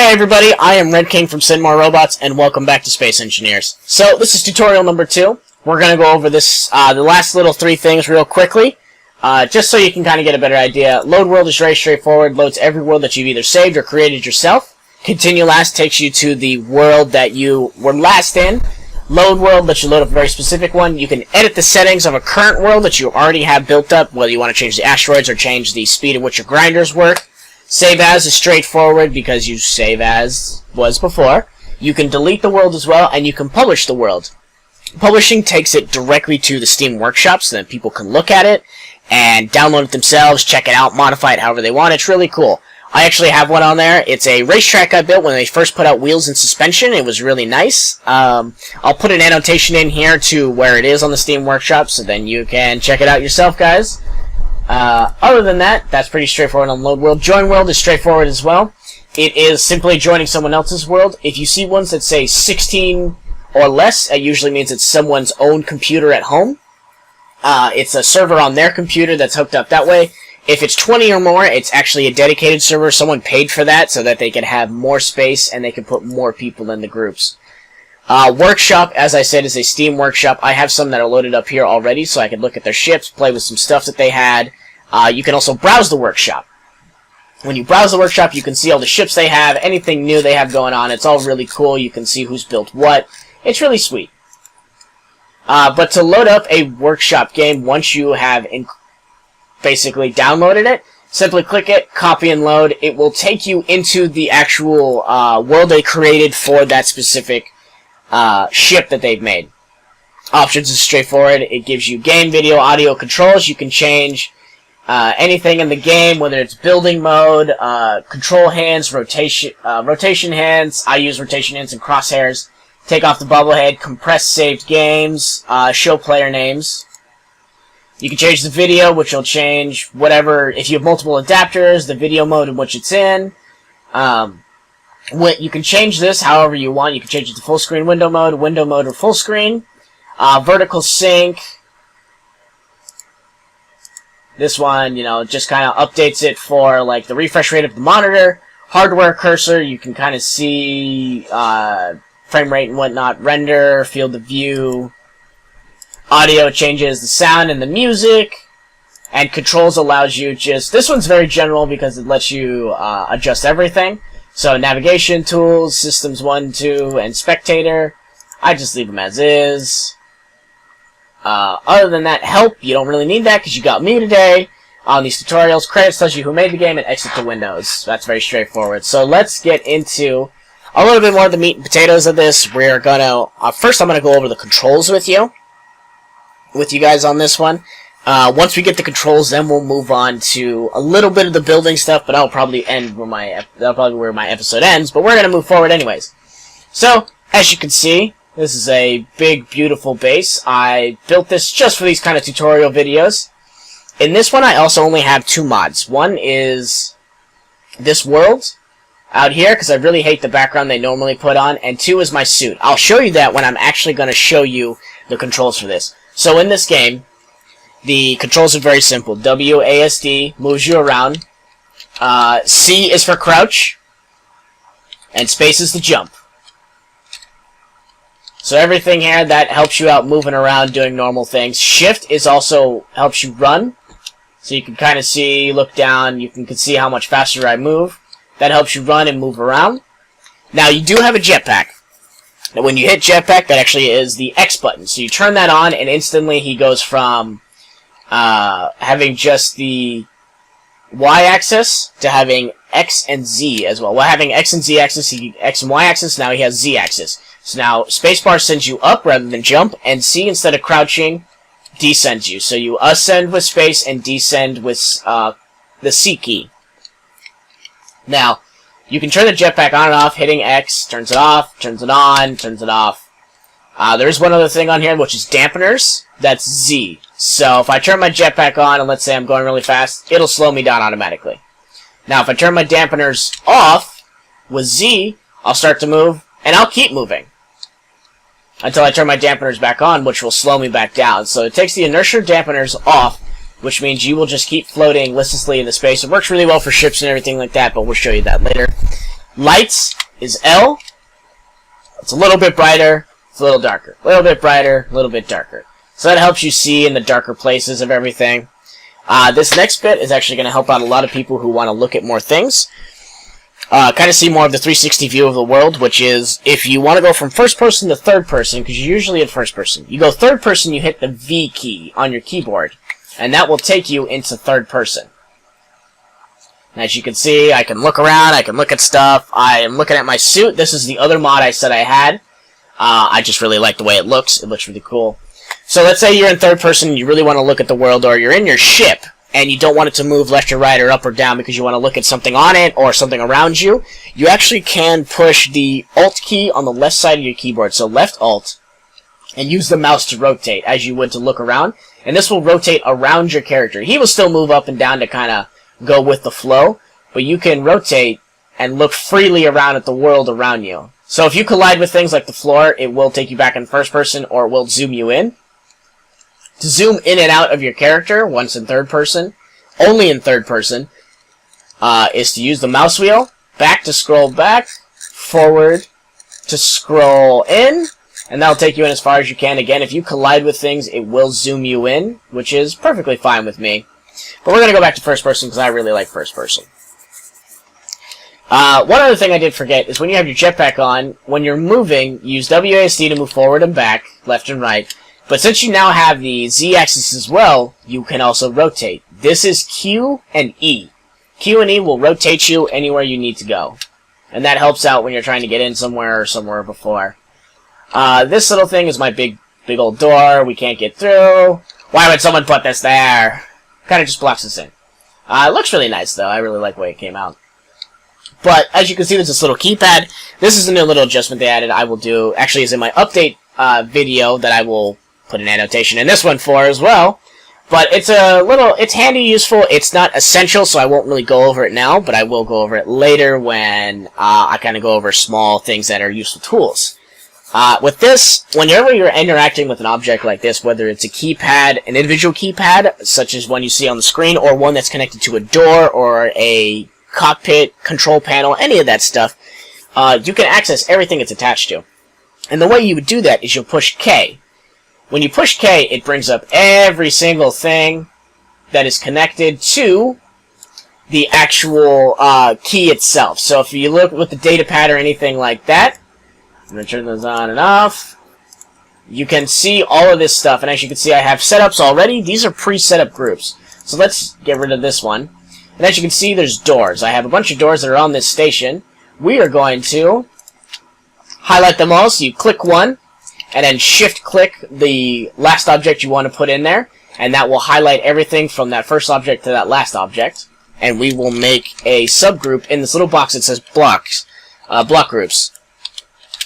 Hey everybody, I am Red King from More Robots, and welcome back to Space Engineers. So, this is tutorial number 2. We're going to go over this, the last little 3 things real quickly, just so you can kind of get a better idea. Load world is very straightforward, loads every world that you've either saved or created yourself. Continue last takes you to the world that you were last in. Load world lets you load up a very specific one. You can edit the settings of a current world that you already have built up, whether you want to change the asteroids or change the speed at which your grinders work. Save as is straightforward because you save as was before. You can delete the world as well, and you can publish the world. Publishing takes it directly to the Steam Workshop so that people can look at it and download it themselves, check it out, modify it however they want. It's really cool. I actually have one on there. It's a racetrack I built when they first put out wheels and suspension. It was really nice. I'll put an annotation in here to where it is on the Steam Workshop so then you can check it out yourself, guys. Other than that, that's pretty straightforward on Load World. Join World is straightforward as well. It is simply joining someone else's world. If you see ones that say 16 or less, it usually means it's someone's own computer at home. It's a server on their computer that's hooked up that way. If it's 20 or more, it's actually a dedicated server. Someone paid for that so that they can have more space and they can put more people in the groups. Workshop, as I said, is a Steam Workshop. I have some that are loaded up here already, so I can look at their ships, play with some stuff that they had. You can also browse the workshop. When you browse the workshop, you can see all the ships they have, anything new they have going on. It's all really cool. You can see who's built what. It's really sweet. But to load up a workshop game, once you have basically downloaded it, simply click it, copy and load. It will take you into the actual world they created for that specific ship that they've made. Options is straightforward. It gives you game, video, audio controls. You can change anything in the game, whether it's building mode, control hands, rotation hands. I use rotation hands and crosshairs. Take off the bubble head, compress saved games, show player names. You can change the video, which will change whatever. If you have multiple adapters, the video mode in which it's in. You can change this however you want. You can change it to full screen window mode, or full screen. Vertical sync. This one, just kind of updates it for like the refresh rate of the monitor. Hardware cursor, you can kind of see frame rate and whatnot. Render, field of view. Audio changes the sound and the music. And controls allows you this one's very general because it lets you adjust everything. So navigation tools, systems 1, 2, and spectator. I just leave them as is. Other than that, help, you don't really need that because you got me today on these tutorials. Credits tells you who made the game and exit to Windows. That's very straightforward. So let's get into a little bit more of the meat and potatoes of this. We're gonna first I'm gonna go over the controls with you guys on this one. Once we get the controls, then we'll move on to a little bit of the building stuff, but that'll probably where my episode ends, but we're going to move forward anyways. So, as you can see, this is a big, beautiful base. I built this just for these kind of tutorial videos. In this one, I also only have 2 mods. One is this world out here, because I really hate the background they normally put on, and 2 is my suit. I'll show you that when I'm actually going to show you the controls for this. So in this game, the controls are very simple. WASD moves you around. C is for crouch. And space is the jump. So everything here, that helps you out moving around, doing normal things. Shift is also helps you run. So you can kind of see, look down, you can see how much faster I move. That helps you run and move around. Now you do have a jetpack. Now when you hit jetpack, that actually is the X button. So you turn that on and instantly he goes from having just the Y-axis to having X and Z as well. Well, having X and Z axis, X and Y axis, now he has Z axis. So now spacebar sends you up rather than jump, and C, instead of crouching, descends you. So you ascend with space and descend with the C key. Now, you can turn the jetpack on and off. Hitting X turns it off, turns it on, turns it off. There's one other thing on here, which is dampeners. That's Z. So if I turn my jetpack on, and let's say I'm going really fast, it'll slow me down automatically. Now, if I turn my dampeners off with Z, I'll start to move, and I'll keep moving until I turn my dampeners back on, which will slow me back down. So it takes the inertia dampeners off, which means you will just keep floating listlessly into space. It works really well for ships and everything like that, but we'll show you that later. Lights is L. It's a little bit brighter, it's a little darker. A little bit brighter, a little bit darker. So that helps you see in the darker places of everything. This next bit is actually going to help out a lot of people who want to look at more things. Kind of see more of the 360 view of the world, which is, if you want to go from first person to third person, because you're usually in first person, you go third person, you hit the V key on your keyboard, and that will take you into third person. And as you can see, I can look around, I can look at stuff, I am looking at my suit. This is the other mod I said I had. I just really like the way it looks really cool. So let's say you're in third person, you really want to look at the world, or you're in your ship, and you don't want it to move left or right or up or down because you want to look at something on it or something around you. You actually can push the Alt key on the left side of your keyboard, so left Alt, and use the mouse to rotate as you would to look around, and this will rotate around your character. He will still move up and down to kind of go with the flow, but you can rotate and look freely around at the world around you. So if you collide with things like the floor, it will take you back in first person, or it will zoom you in. To zoom in and out of your character, once in third person, only in third person, is to use the mouse wheel, back to scroll back, forward to scroll in, and that'll take you in as far as you can. Again, if you collide with things, it will zoom you in, which is perfectly fine with me. But we're going to go back to first person because I really like first person. One other thing I did forget is when you have your jetpack on, when you're moving, use WASD to move forward and back, left and right. But since you now have the Z-axis as well, you can also rotate. This is Q and E. Q and E will rotate you anywhere you need to go. And that helps out when you're trying to get in somewhere or somewhere before. This little thing is my big old door. We can't get through. Why would someone put this there? Kind of just blocks us in. It looks really nice, though. I really like the way it came out. But, as you can see, there's this little keypad. This is a new little adjustment they added. I will do, actually, is in my update video that I will put an annotation in this one for as well. But it's it's handy, useful. It's not essential, so I won't really go over it now, but I will go over it later when I kind of go over small things that are useful tools. With this, whenever you're interacting with an object like this, whether it's a keypad, an individual keypad, such as one you see on the screen, or one that's connected to a door, or a cockpit, control panel, any of that stuff, you can access everything it's attached to. And the way you would do that is you'll push K. When you push K, it brings up every single thing that is connected to the actual key itself. So if you look with the data pad or anything like that, I'm going to turn those on and off, you can see all of this stuff. And as you can see, I have setups already. These are pre-set up groups. So let's get rid of this one. And as you can see, there's doors. I have a bunch of doors that are on this station. We are going to highlight them all. So you click one, and then shift-click the last object you want to put in there, and that will highlight everything from that first object to that last object. And we will make a subgroup in this little box that says blocks, block groups.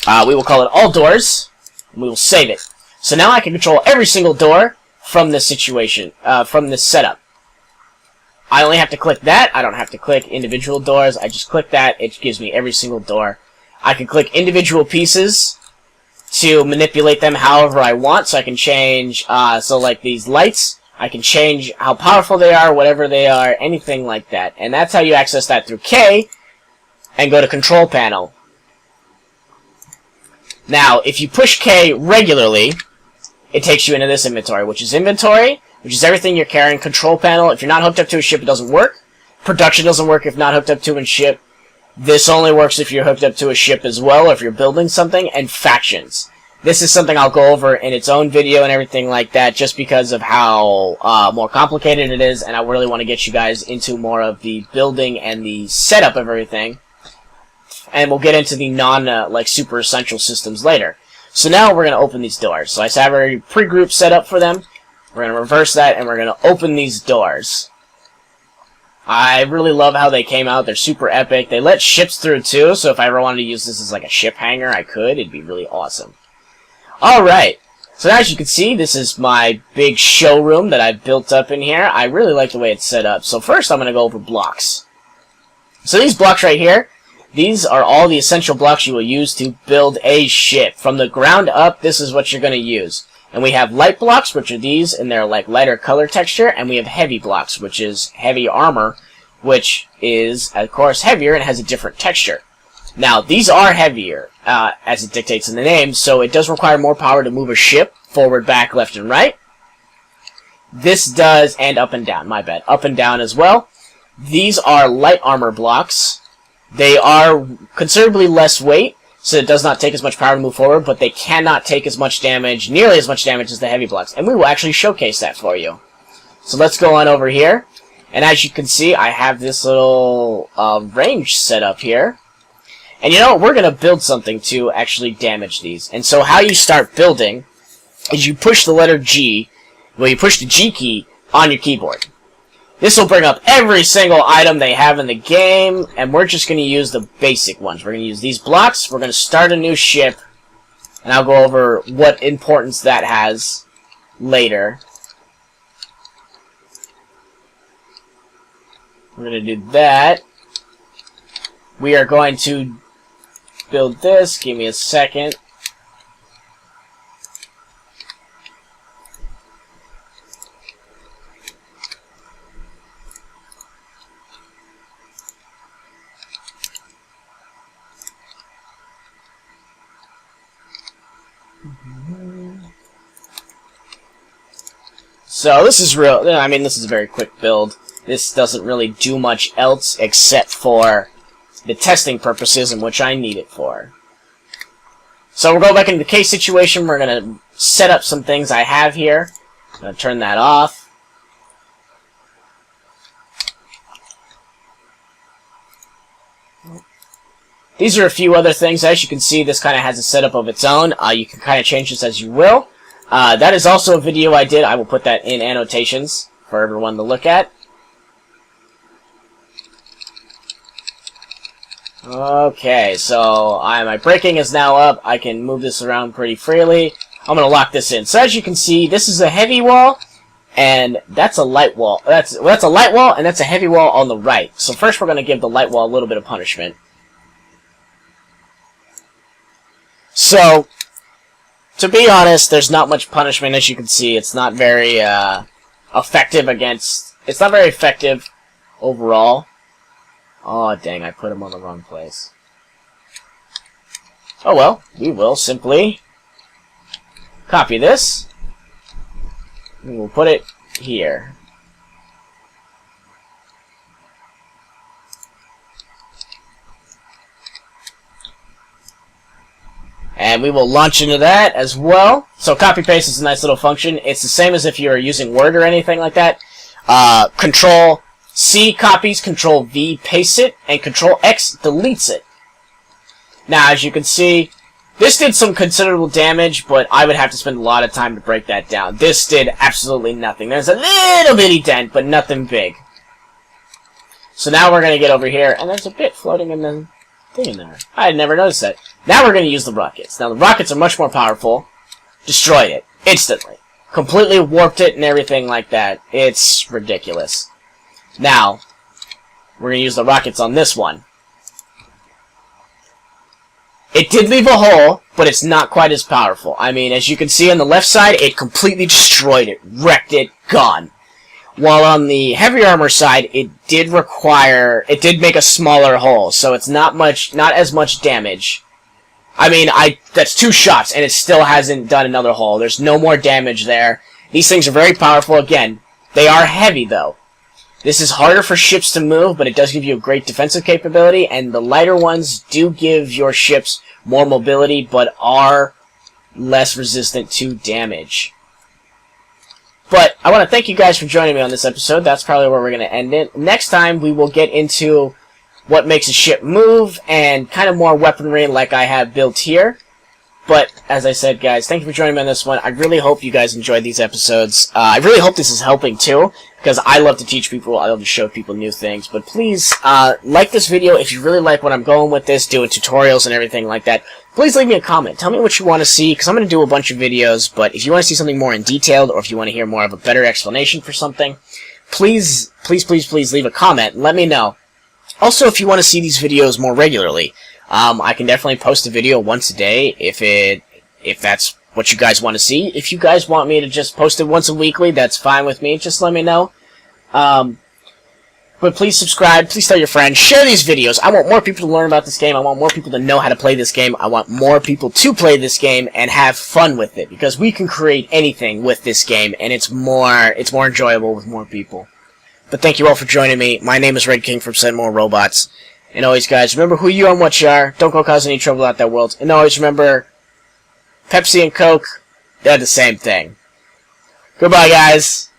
We will call it all doors, and we will save it. So now I can control every single door from this situation, from this setup. I only have to click that. I don't have to click individual doors. I just click that. It gives me every single door. I can click individual pieces to manipulate them however I want. So I can change, so like these lights, I can change how powerful they are, whatever they are, anything like that. And that's how you access that through K, and go to Control Panel. Now, if you push K regularly, it takes you into this inventory, which is everything you're carrying. Control Panel, if you're not hooked up to a ship, it doesn't work. Production doesn't work if not hooked up to a ship. This only works if you're hooked up to a ship as well, or if you're building something. And factions. This is something I'll go over in its own video and everything like that, just because of how more complicated it is, and I really want to get you guys into more of the building and the setup of everything. And we'll get into the like super essential systems later. So now we're going to open these doors. So I have a pre-group set up for them. We're going to reverse that, and we're going to open these doors. I really love how they came out. They're super epic. They let ships through, too, so if I ever wanted to use this as like a ship hangar, I could. It'd be really awesome. Alright, so as you can see, this is my big showroom that I've built up in here. I really like the way it's set up. So first, I'm going to go over blocks. So these blocks right here, these are all the essential blocks you will use to build a ship. From the ground up, this is what you're going to use. And we have light blocks, which are these, and they're like lighter color texture, and we have heavy blocks, which is heavy armor, which is, of course, heavier and has a different texture. Now, these are heavier, as it dictates in the name, so it does require more power to move a ship forward, back, left, and right. This does, and up and down, my bad, up and down as well. These are light armor blocks. They are considerably less weight, so it does not take as much power to move forward, but they cannot take as much damage, nearly as much damage as the heavy blocks, and we will actually showcase that for you. So let's go on over here, and as you can see, I have this little range set up here. And you know what, we're going to build something to actually damage these. And so how you start building is you push the letter G, well, you push the G key on your keyboard. This will bring up every single item they have in the game, and we're just going to use the basic ones. We're going to use these blocks, we're going to start a new ship, and I'll go over what importance that has later. We're going to do that. We are going to build this. Give me a second. So this is real. I mean, this is a very quick build. This doesn't really do much else except for the testing purposes in which I need it for. So we'll go back into the case situation. We're going to set up some things I have here. I'm going to turn that off. These are a few other things. As you can see, this kind of has a setup of its own. You can kind of change this as you will. That is also a video I did. I will put that in annotations for everyone to look at. Okay, so my braking is now up. I can move this around pretty freely. I'm going to lock this in. So as you can see, this is a heavy wall, and that's a light wall. That's a light wall, and that's a heavy wall on the right. So first we're going to give the light wall a little bit of punishment. So, to be honest, there's not much punishment. As you can see, it's not very effective against... It's not very effective overall. Oh, dang, I put him on the wrong place. Oh well, we will simply copy this, and we'll put it here. And we will launch into that as well. So copy-paste is a nice little function. It's the same as if you were using Word or anything like that. Control-C copies, Control-V pastes it, and Control-X deletes it. Now, as you can see, this did some considerable damage, but I would have to spend a lot of time to break that down. This did absolutely nothing. There's a little bitty dent, but nothing big. So now we're going to get over here, and there's a bit floating in the thing in there. I had never noticed that. Now we're going to use the rockets. Now the rockets are much more powerful. Destroyed it. Instantly. Completely warped it and everything like that. It's ridiculous. Now, we're going to use the rockets on this one. It did leave a hole, but it's not quite as powerful. I mean, as you can see on the left side, it completely destroyed it. Wrecked it. Gone. While on the heavy armor side, it did make a smaller hole, so it's not as much damage. I mean, that's 2 shots, and it still hasn't done another hole. There's no more damage there. These things are very powerful. Again, they are heavy, though. This is harder for ships to move, but it does give you a great defensive capability, and the lighter ones do give your ships more mobility, but are less resistant to damage. But I want to thank you guys for joining me on this episode. That's probably where we're going to end it. Next time, we will get into what makes a ship move, and kind of more weaponry like I have built here. But, as I said, guys, thank you for joining me on this one. I really hope you guys enjoyed these episodes. I really hope this is helping, too, because I love to teach people, I love to show people new things. But please, like this video if you really like what I'm going with this, doing tutorials and everything like that. Please leave me a comment. Tell me what you want to see, because I'm going to do a bunch of videos, but if you want to see something more in detail, or if you want to hear more of a better explanation for something, please, please, please, please leave a comment and let me know. Also, if you want to see these videos more regularly, I can definitely post a video once a day if that's what you guys want to see. If you guys want me to just post it once a weekly, that's fine with me. Just let me know. But But please subscribe, please tell your friends, share these videos. I want more people to learn about this game. I want more people to know how to play this game. I want more people to play this game and have fun with it, because we can create anything with this game, and it's more enjoyable with more people. But thank you all for joining me. My name is Red King from Send More Robots. And always, guys, remember who you are and what you are. Don't go cause any trouble out that world. And always remember, Pepsi and Coke, they're the same thing. Goodbye, guys.